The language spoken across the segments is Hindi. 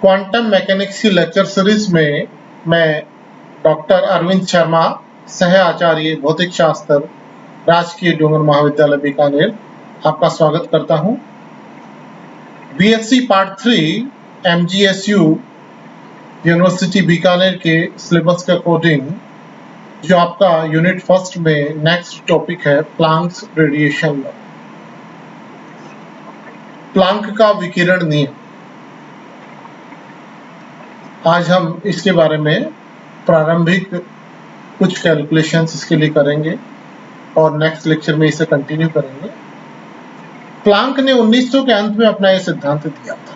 क्वांटम मैकेनिक्स की लेक्चर सीरीज में मैं डॉक्टर अरविंद शर्मा, सह आचार्य भौतिक शास्त्र, राजकीय डूंगर महाविद्यालय बीकानेर, आपका स्वागत करता हूं। BSc part 3 MGSU university Bikaner के सिलेबस के अकॉर्डिंग जो आपका यूनिट फर्स्ट में नेक्स्ट टॉपिक है प्लांक्स रेडिएशन लॉ, प्लांक का विकिरण नियम। आज हम इसके बारे में प्रारंभिक कुछ कैलकुलेशंस इसके लिए करेंगे और नेक्स्ट लेक्चर में इसे कंटिन्यू करेंगे। प्लांक ने 1900 के अंत में अपना यह सिद्धांत दिया था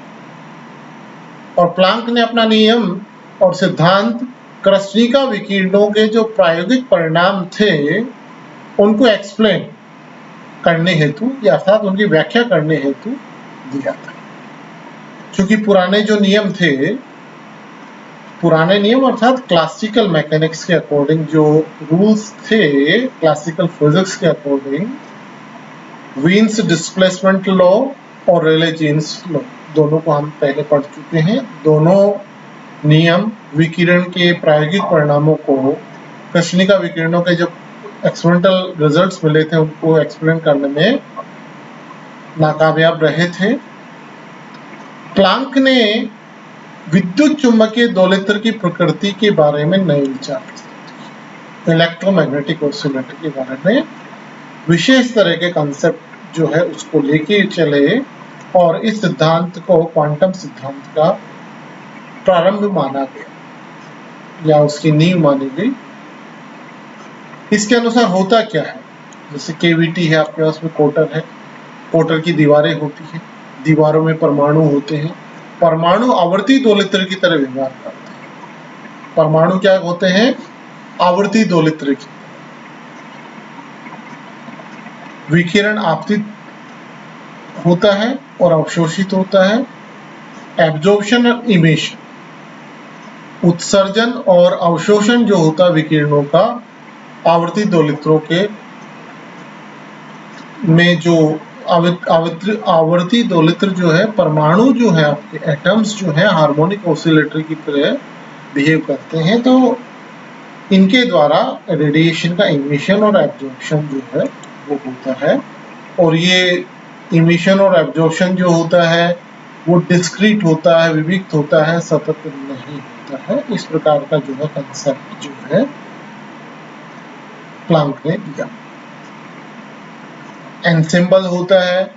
और प्लांक ने अपना नियम और सिद्धांत कृष्णिका विकिरणों के जो प्रायोगिक परिणाम थे उनको एक्सप्लेन करने हेतु या अर्थात उनकी व्याख्या करने हेतु दिया था। क्योंकि पुराने जो नियम थे, पुराने नियम अर्थात क्लासिकल मैकेनिक्स के अकॉर्डिंग जो रूल्स थे, क्लासिकल फिजिक्स के अकॉर्डिंग वीन्स डिस्प्लेसमेंट लॉ और रेले जीन्स लॉ दोनों को हम पहले पढ़ चुके हैं। दोनों नियम विकिरण के प्रायोगिक परिणामों को, कृष्णिका विकिरणों के जो एक्सपेरिमेंटल रिजल्ट्स मिले थे उनको एक्सप्लेन करने में नाकामयाब रहे थे। प्लांक ने विद्युत चुंबकीय दोलित्र की प्रकृति के बारे में नए विचार, इलेक्ट्रोमैग्नेटिक ऑसिलेटर के बारे में विशेष तरह के कंसेप्ट जो है उसको लेके चले और इस सिद्धांत को क्वांटम सिद्धांत का प्रारंभ माना गया या उसकी नींव मानी गई। इसके अनुसार होता क्या है, जैसे केवीटी है, आपके पास में कोटर है, कोटर की दीवारें होती हैं, दीवारों में परमाणु होते हैं, परमाणु आवर्ती दोलित्र की तरह व्यवहार करते हैं। परमाणु क्या होते हैं? आवर्ती दोलित्र की। विकिरण आपतित होता है और अवशोषित होता है। एब्जॉर्प्शन और इमिशन, उत्सर्जन और अवशोषण जो होता है विकिरणों का आवर्ती दोलित्रों के में जो आवर्ती दोलित्र जो है, परमाणु जो है, आपके एटम्स जो है हार्मोनिक ऑसिलेटर की तरह बिहेव करते हैं, तो इनके द्वारा रेडिएशन का इमिशन और एब्जॉर्प्शन जो है वो होता है। और ये इमिशन और एब्जॉर्प्शन जो होता है वो डिस्क्रीट होता है, विविक्त होता है, सतत नहीं होता है। इस प्रकार का जो है कंसेप्ट जो है प्लांक ने दिया। एनसेम्बल होता है,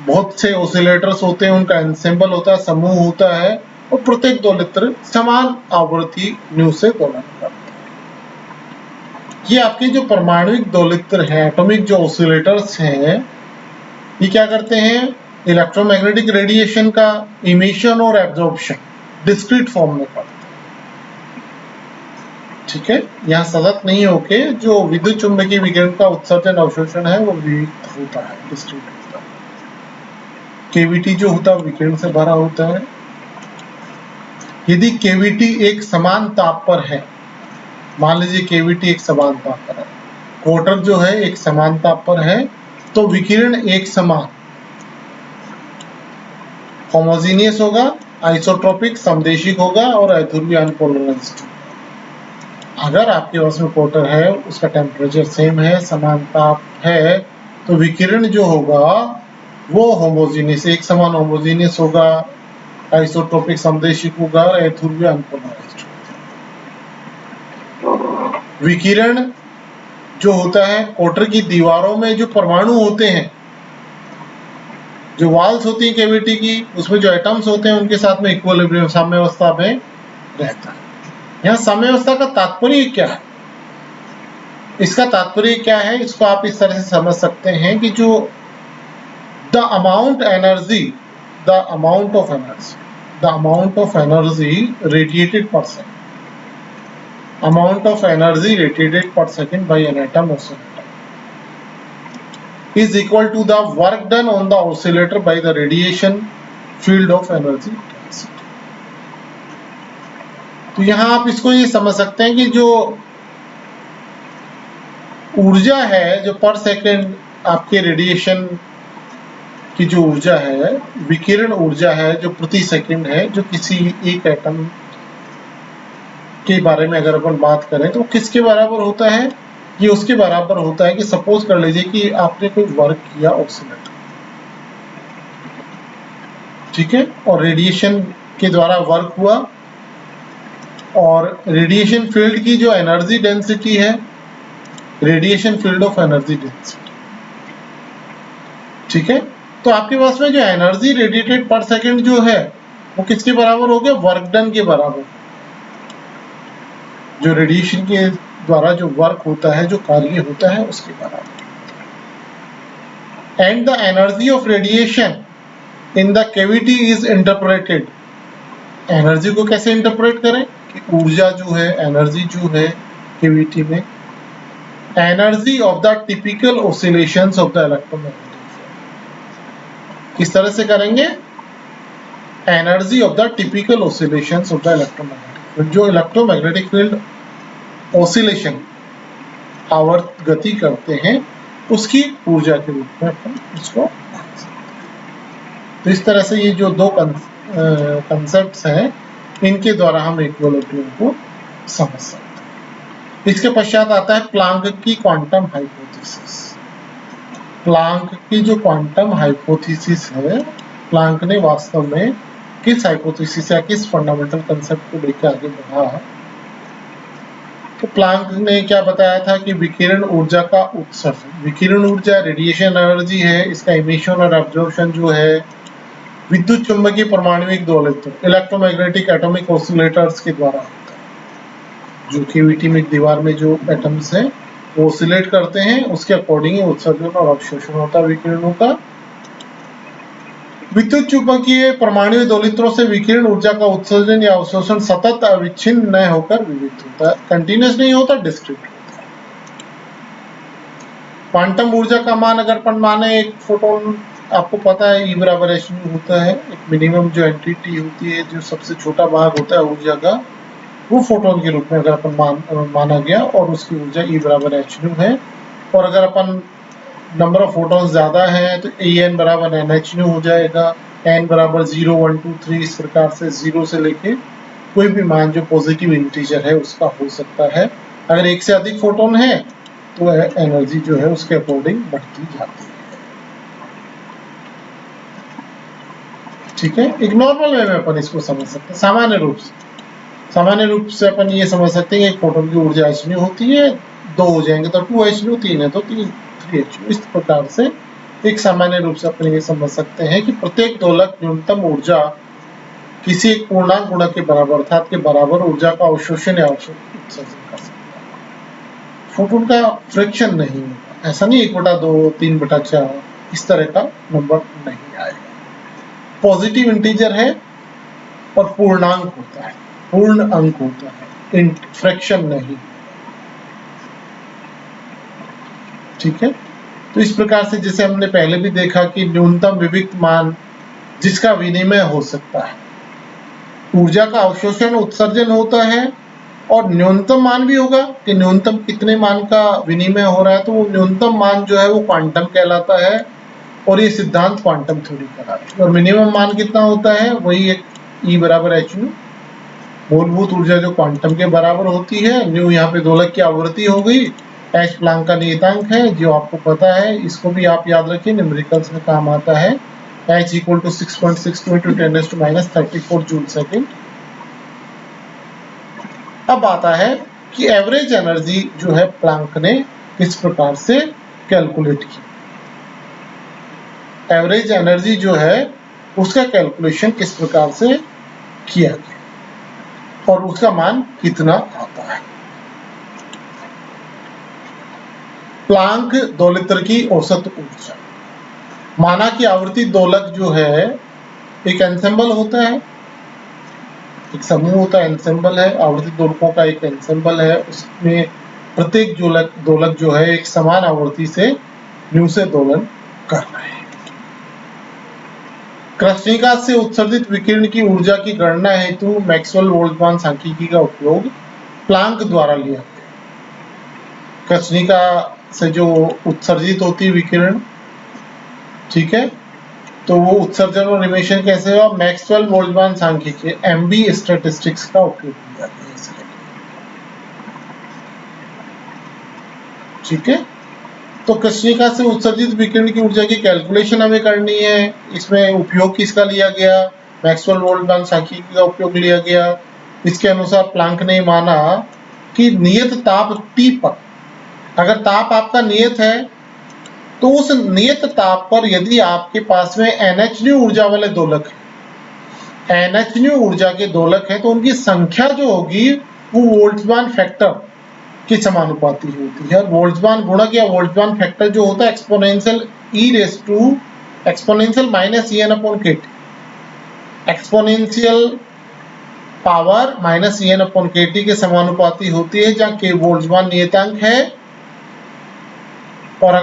बहुत से ऑसिलेटर्स होते हैं, उनका एनसेम्बल होता है, समूह होता है और प्रत्येक दोलित्र समान आवृत्ति न्यू से दोलन करता है। ये आपके जो परमाणुिक दोलित्र हैं, एटॉमिक जो ऑसिलेटर्स हैं, ये क्या करते हैं? इलेक्ट्रोमैग्नेटिक रेडिएशन का इमिशन और एब्जॉर्प्शन डिस्क्रीट फॉर्म में करते हैं। ठीक है, यहाँ सतत नहीं होके जो विद्युत चुंबकीय विकिरण का उत्सर्जन अवशोषण है वो विविक्त होता है, डिस्क्रीट होता है। केवीटी जो होता है विकिरण से भरा होता है। यदि केवीटी एक समान ताप पर है, मान लीजिए केवीटी एक समान ताप पर है, कोटर जो है एक समान ताप पर है, तो विकिरण एक समान होमोजेनियस होगा, आइसोट्रोपिक समदेशिक होगा और अध्रुवीय अनपोलराइज्ड। अगर आपके पास में कोटर है, उसका टेम्परेचर सेम है, समान ताप है, तो विकिरण जो होगा वो होमोजेनियस, एक समान होमोजेनियस होगा, आइसोट्रोपिक समदेशिक होगा और अध्रुवीय अनपोलराइज्ड होगा। विकिरण जो होता है कोटर की दीवारों में जो परमाणु होते हैं, जो वॉल्स होती है केविटी की, उसमें जो एटम्स होते हैं उनके साथ में इक्विलिब्रियम, साम्यावस्था में रहता है। यहाँ साम्यावस्था का तात्पर्य क्या है? इसका तात्पर्य क्या है, इसको आप इस तरह से समझ सकते हैं कि जो the amount of energy radiated per second by an atom oscillator is equal to the work done on the oscillator by the radiation field of energy intensity। तो यहां आप इसको ये समझ सकते हैं कि जो ऊर्जा है जो पर सेकंड आपके रेडिएशन की जो ऊर्जा है, विकिरण ऊर्जा है जो प्रति सेकंड है, जो किसी एक एटम के बारे में अगर अपन बात करें तो किसके बराबर होता है? ये उसके बराबर होता है कि सपोज कर लीजिए कि आपने कोई वर्क किया ऑसिलेटर, ठीक है, और रेडिएशन के द्वारा वर्क हुआ, और रेडिएशन फील्ड की जो एनर्जी डेंसिटी है, radiation field of energy density, ठीक है, तो आपके पास में जो एनर्जी रेडिएटेड पर सेकंड जो है वो किसके बराबर हो गया? वर्क डन के बराबर। जो रेडिएशन के द्वारा जो वर्क होता है, जो कार्य होता है, उसके बराबर। And the energy of radiation in the cavity is interpreted. Energy को कैसे इंटरप्रेट करें कि ऊर्जा जो है, एनर्जी जो है कैविटी में, energy of the typical oscillations of the electromagnetic. किस तरह से करेंगे? Energy of the typical oscillations of the electromagnetic. जो इलेक्ट्रोमैग्नेटिक फील्ड ऑसिलेशन आवर्त गति करते हैं उसकी ऊर्जा के रूप में अपन इसको। तो इस तरह से ये जो दो कंसेप्ट्स हैं इनके द्वारा हम इक्विलिब्रियम को समझ सकते हैं। इसके पश्चात आता है प्लांक की क्वांटम हाइपोथेसिस। प्लांक की जो क्वांटम हाइपोथेसिस है, प्लांक ने वास्तव में किस हाइपोथेसिस या किस फंडामेंटल कंसेप्ट को लेकर आगे बढ़ा? तो प्लांक ने क्या बताया था कि विकिरण ऊर्जा का उत्सर्जन, विकिरण ऊर्जा रेडिएशन एनर्जी है, इसका इमिशन और एब्जॉर्प्शन जो है विद्युत चुंबकीय परमाणुविक दोलित्र इलेक्ट्रोमैग्नेटिक एटॉमिक ऑसिलेटर्स के द्वारा होता है। जो कैविटी में दीवार में जो एटम्स हैं वो ऑसिलेट करते हैं, उसके अकॉर्डिंग उत्सर्जन और अवशोषण होता है विकिरणों का। विद्युत चुंबकीय परमाणु दोलित्रों से विकिरण ऊर्जा का उत्सर्जन या अवशोषण सतत अविच्छिन्न न होकर विविध होता है, कंटिन्यूस नहीं होता, डिस्क्रीट होता है। क्वांटम ऊर्जा का मान अगर अपन माने, एक फोटोन आपको पता है E बराबर h होता है, एक मिनिमम जो एंटिटी होती है, जो सबसे छोटा भाग होता है ऊर्जा का, वो फोटोन के रूप में अगर अपन माना गया, और उसकी ऊर्जा E बराबर h है। और अगर अपन नंबर ऑफ फोटॉन्स ज्यादा है तो En बराबर NH हो जाएगा, n बराबर 0 1 2 3 इस प्रकार से 0 से लेके कोई भी मान जो पॉजिटिव इंटीजर है उसका हो सकता है। अगर एक से अधिक फोटोन है तो एनर्जी जो है उसके अकॉर्डिंग बढ़ती जाती है, ठीक है। एक नॉर्मल वे में अपन इसको समझ सकते हैं। सामान्य रूप से अपन ये समझ सकते हैं कि एक फोटोन की ऊर्जा h होती है, 2 हो जाएंगे तो 2h, 3 है तो 3h। इस प्रकार से एक सामान्य रूप से अपन ये समझ सकते हैं कि प्रत्येक दोलक न्यूनतम ऊर्जा किसी एक पूर्णांक गुणक के बराबर अर्थात के बराबर ऊर्जा का अवशोषण या उत्सर्जन कर सकता है। फोटोन का फ्रिक्शन नहीं होगा, ऐसा नहीं 1/2 3/4 इस तरह का नंबर नहीं आएगा। पॉजिटिव इंटीजर है और पूर्णांक होता है, पूर्ण अंक होता है, फ्रैक्शन नहीं, ठीक है। तो इस प्रकार से जैसे हमने पहले भी देखा कि न्यूनतम विविक्त मान जिसका विनिमय हो सकता है, ऊर्जा का अवशोषण उत्सर्जन होता है, और न्यूनतम मान भी होगा कि न्यूनतम कितने मान का विनिमय हो रहा है, तो वो न्यूनतम मान जो है वो क्वांटम कहलाता है, और ये सिद्धांत क्वांटम थ्योरी कहलाती है। और मिनिमम मान कितना होता है, वही एक E बराबर h, मूलभूत ऊर्जा जो क्वांटम के बराबर होती है। न्यू यहाँ पे दोलक की आवृत्ति हो गई, h प्लांक का नियतांक है जो आपको पता है, इसको भी आप याद रखिए, न्यूमेरिकल्स में काम आता है। h equal to 6.62 × 10⁻34 joule second. अब आता है कि एवरेज एनर्जी जो है प्लांक ने किस प्रकार से कैलकुलेट की। एवरेज एनर्जी जो है उसका कैलकुलेशन किस प्रकार से किया गया और उसका मान कितना आता है। प्लांक दोलित्र की औसत ऊर्जा, माना कि आवर्ती दोलक जो है एक एंसेंबल होता है, एक समूह होता है, एंसेंबल है, आवर्ती दोलकों का एक एंसेंबल है, उसमें प्रत्येक दोलक जो है एक समान आवृत्ति से न्यू से दोलन कर रहे हैं। कृष्णिका से उत्सर्जित विकिरण की ऊर्जा की गणना हेतु मैक्सवेल बोल्ट्जमान सांख्यिकी का उपयोग प्लांक द्वारा लिया गया। कृष्णिका से जो उत्सर्जित होती है विकिरण, ठीक है, तो वो उत्सर्जन और इमिशन कैसे हुआ, मैक्सवेल बोल्ट्जमान सांख्यिकी एमबी स्टैटिस्टिक्स का उपयोग किया गया। ठीक है, तो कृष्णिका से उत्सर्जित विकिरण की ऊर्जा की कैलकुलेशन हमें करनी है। इसमें उपयोग किसका लिया गया, मैक्सवेल बोल्ट्जमान सांख्यिकी का उपयोग लिया गया। इसके अनुसार प्लांक ने माना कि नियत ताप T पर, अगर ताप आपका नियत है तो उस नियत ताप पर यदि आपके पास में NH ऊर्जा वाले दोलक है, NH ऊर्जा के दोलक है, तो उनकी संख्या जो होगी वो बोल्ट्जमान फैक्टर के समानुपाती होती है। और बोल्ट्जमान गुणक या बोल्ट्जमान फैक्टर जो होता है exponential -En/kT, exponential power -En/kT के समानुपाती होती है, जहाँ के बोल्ट्जमान नियतांक है। और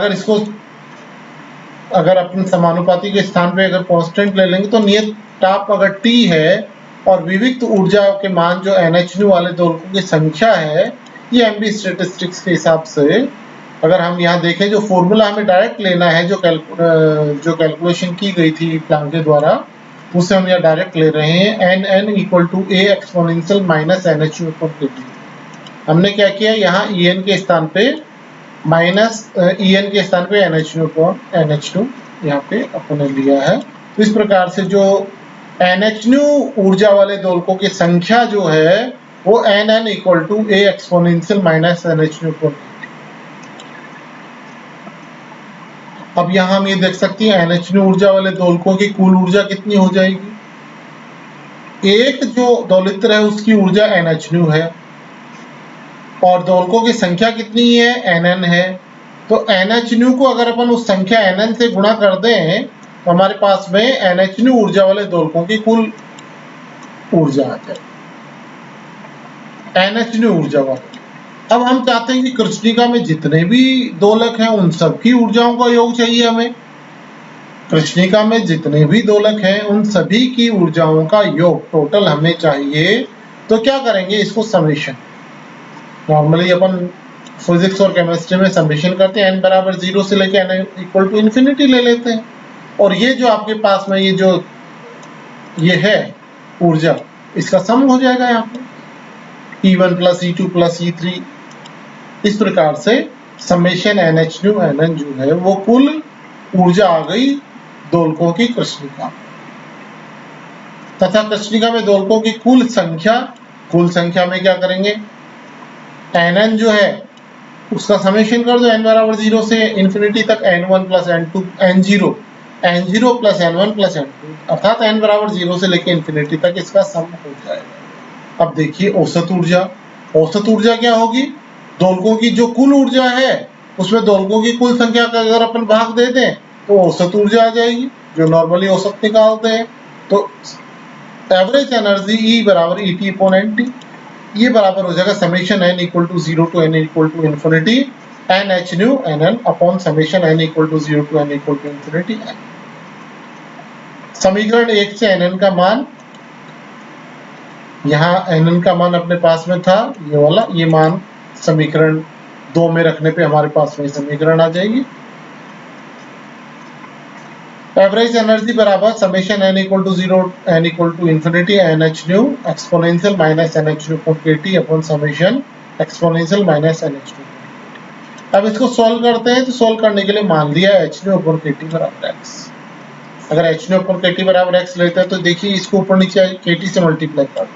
अगर अपन समानुपाती के स्थान पे अगर कांस्टेंट ले लेंगे तो नियत ताप अगर T है और विविक्त ऊर्जा के मान जो NH वाले दोलकों की संख्या है, ये एमबी स्टैटिस्टिक्स के हिसाब से अगर हम यहाँ देखें, जो फॉर्मूला हमें डायरेक्ट लेना है, जो कैलकुलेशन की गई थी प्लांक के द्वारा, उससे हम यहाँ डायरेक्ट ले रहे हैं NN = A एक्सपोनेंशियल -NH/kT। हमने क्या किया, यहाँ En के स्थान पे NH/NH2 यहाँ पे अपने लिया है। तो इस प्रकार से जो NH ऊर्जा वाले दोलकों की संख्या जो है वो NN = A एक्सपोनेंशियल -NH/kT। अब यहाँ हम ये देख सकते हैं NH ऊर्जा वाले दोलकों की कुल ऊर्जा कितनी हो जाएगी। एक जो दोलित्र है उसकी ऊर्जा NH है और दोलकों की संख्या कितनी है, NN है। तो NH को अगर अपन उस संख्या NN से गुणा कर दें तो हमारे पास में NH ऊर्जा वाले दोलकों की कुल ऊर्जा आ जाए, NH ऊर्जा वाले। अब हम चाहते हैं कि कृष्णिका में जितने भी दोलक हैं उन सबकी ऊर्जाओं का योग चाहिए हमें। कृष्णिका में जितने भी दोलक हैं उन सभी की ऊर्जाओं का योग टोटल हमें चाहिए। तो क्या करेंगे, इसको समेशन, नॉर्मली अपन फिजिक्स और केमिस्ट्री में समेशन करते हैं, n = 0 से लेके n = ∞ ले लेते हैं। और ये जो आपके पास में ये है ऊर्जा, इसका सम हो जाएगा यहाँ पे E1 + E2 + E3। इस प्रकार से समेशन NH NN जो है वो कुल ऊर्जा आ गई दोलकों की कृष्णिका। तथा कृष्णिका में दोलकों की कुल संख्या में क्या करेंगे, NN जो है उसका समेशन कर दो, n = 0 से ∞ तक N1 + N2 N0 + N1 + N2, अर्थात n = 0 से लेके ∞ तक इसका सम हो जाएगा। अब देखिए औसत ऊर्जा क्या होगी, दोलकों की जो कुल ऊर्जा है उसमें दोलकों की कुल संख्या का अगर अपन भाग दे दें तो औसत ऊर्जा आ जाएगी, जो नॉर्मली औसत निकालते हैं। तो एवरेज एनर्जी E = ET/NT, ये बराबर हो जाएगा summation n = 0 to n = infinity NH NN upon summation n = 0 to n = infinity n। समीकरण 1 से NN का मान, यहाँ NN का मान अपने पास में था ये वाला, ये मान समीकरण 2 में रखने पे हमारे पास में समीकरण आ जाएगी। एवरेज एनर्जी बराबर summation n = 0 n = infinity NH exponential -NH/kT upon summation exponential -NH/kT। अब इसको सॉल्व करते हैं, तो सॉल्व करने के लिए मान लिया h/kT = x। अगर h/kT = x लेते हैं तो देखिए इसको ऊपर नीचे kT से मल्टीप्लाई कर दो,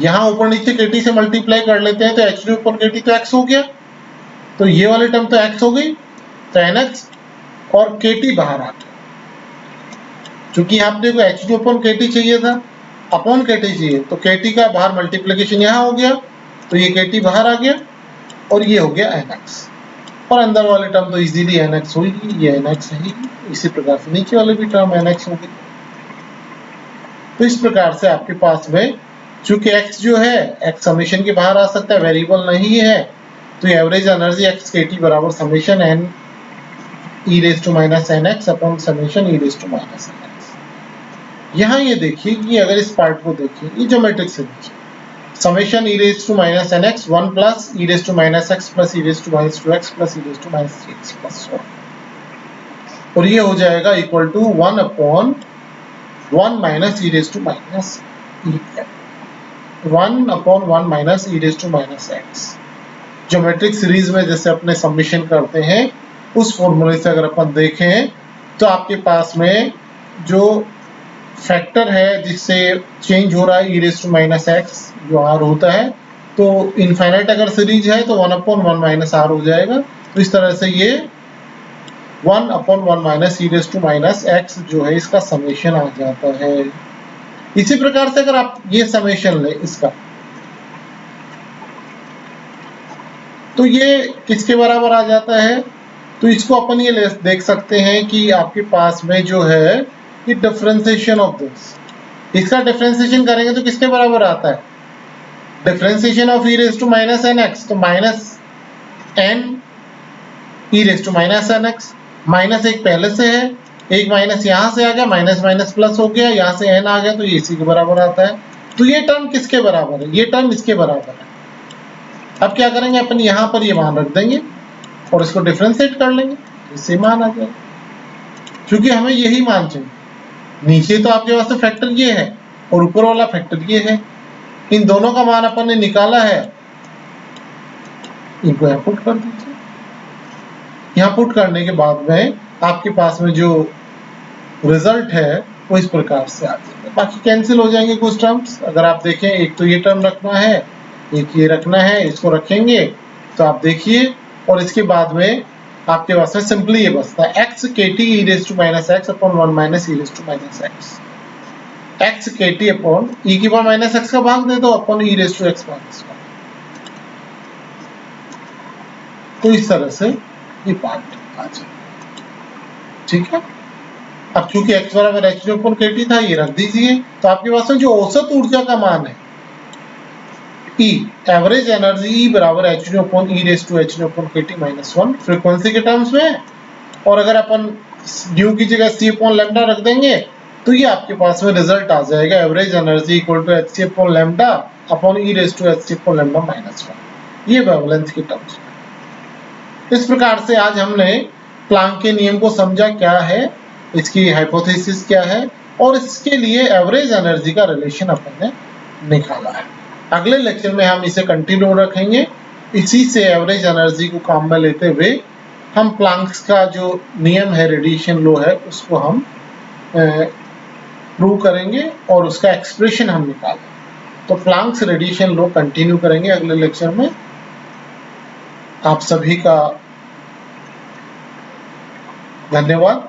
यहाँ ऊपर नीचे kT से मल्टीप्लाई कर लेते हैं तो h/kT तो x हो गया, तो ये वाली टर्म तो x हो गई, तो nx और kT बाहर आ गया। चूंकि यहाँ पे h/kT चाहिए था, अपॉन kT चाहिए, तो kT का बाहर मल्टीप्लिकेशन यहाँ हो गया, तो ये kT बाहर आ गया और ये हो गया nx, और अंदर वाले टर्म तो इजीली nx होगी, ये nx है। इसी प्रकार से नीचे वाले भी टर्म nx होगी। तो इस प्रकार से आपके पास में चूंकि x जो है x समेशन के बाहर आ सकता है, वेरिएबल नहीं है, तो एवरेज एनर्जी x kT बराबर summation n e⁻⁻nx upon summation e⁻⁻nx। यहाँ ये देखिए कि अगर इस पार्ट को देखिए, ये ज्योमेट्रिक से देखिए, summation e⁻⁻nx 1 + e⁻⁻x + e⁻²x + e⁻3x + 4। और ये हो जाएगा equal to 1/1 minus e raise to minus e, 1/1 minus e raise to minus x. Geometric series में जैसे अपने समीशन करते हैं उस फॉर्मूले से अगर अपन देखें तो आपके पास में जो फैक्टर है जिससे चेंज हो रहा है ई रेज टू माइनस एक्स जो आर होता है, तो इनफाइनाइट अगर सीरीज है तो 1/1 माइनस आर हो जाएगा। तो इस तरह से ये 1/1 minus e raise to minus x जो है इसका समेशन आ जाता है। इसी प्रकार से अगर आप ये समेशन ले इसका, तो ये किसके बराबर आ जाता है? तो इसको अपन ये देख सकते हैं कि आपके पास में जो है ये डिफरेंशिएशन ऑफ दिस, इसका डिफरेंशिएशन करेंगे तो किसके बराबर आता है? Differentiation of e raise to minus n x, तो minus n e raise to minus n x, minus एक पहले से है, एक माइनस यहाँ से आ गया, माइनस माइनस प्लस हो गया, यहाँ से एन आ गया, तो ये इसी के बराबर आता है। तो ये टर्म किसके बराबर है? ये टर्म इसके बराबर है। अब क्या करेंगे अपन, यहाँ पर ये मान रख देंगे और इसको डिफरेंशिएट कर लेंगे, इससे मान आ जाएगा, क्योंकि हमें यही मान चाहिए। नीचे तो आपके पास फैक्टर ये है और ऊपर वाला फैक्टर ये है, इन दोनों का मान अपन ने निकाला है, इनको यहाँ पुट कर दीजिए। यहाँ पुट करने के बाद में आपके पास में जो रिजल्ट है वो इस प्रकार से आ जाएगा। बाकी कैंसिल हो जाएंगे कुछ टर्म्स। अगर आप देखें, एक तो ये टर्म रखना है, एक ये रखना है, इसको रखेंगे तो आप देखिए, और इसके बाद में आपके पास में सिंपली ये बचता है x k T e raise to minus x upon 1 minus e raise to minus x, x k T upon e की पावर माइनस एक्स का भाग दे दो upon e raise to x minus 1। तो इस तरह से ये पार्ट आ जाए, ठीक है। अब चूंकि x बराबर h d upon k T था, ये रख दीजिए, तो आपके पास में जो औसत ऊर्जा का मान है E, एवरेज एनर्जी E बराबर h d upon e raise to h d upon k T minus 1 frequency के टर्म्स में, और अगर अपन ड्यू की जगह सी अपॉन लैम्डा रख देंगे तो ये आपके पास में रिजल्ट आ जाएगा average energy equal to h c upon lambda upon e raise to h c upon lambda minus 1, ये वेवलेंथ के टर्म्स में। इस प्रकार से आज हमने प्लांक के नियम को समझा, क्या है इसकी हाइपोथेसिस क्या है, और इसके लिए एवरेज एनर्जी का रिलेशन अपन ने निकाला है। अगले लेक्चर में हम इसे कंटिन्यू रखेंगे, इसी से एवरेज एनर्जी को काम में लेते हुए हम प्लांक्स का जो नियम है, रेडिएशन लॉ है, उसको हम प्रूव करेंगे और उसका एक्सप्रेशन हम निकालेंगे। तो प्लांक्स रेडिएशन लॉ कंटिन्यू करेंगे अगले लेक्चर में। आप सभी का धन्यवाद।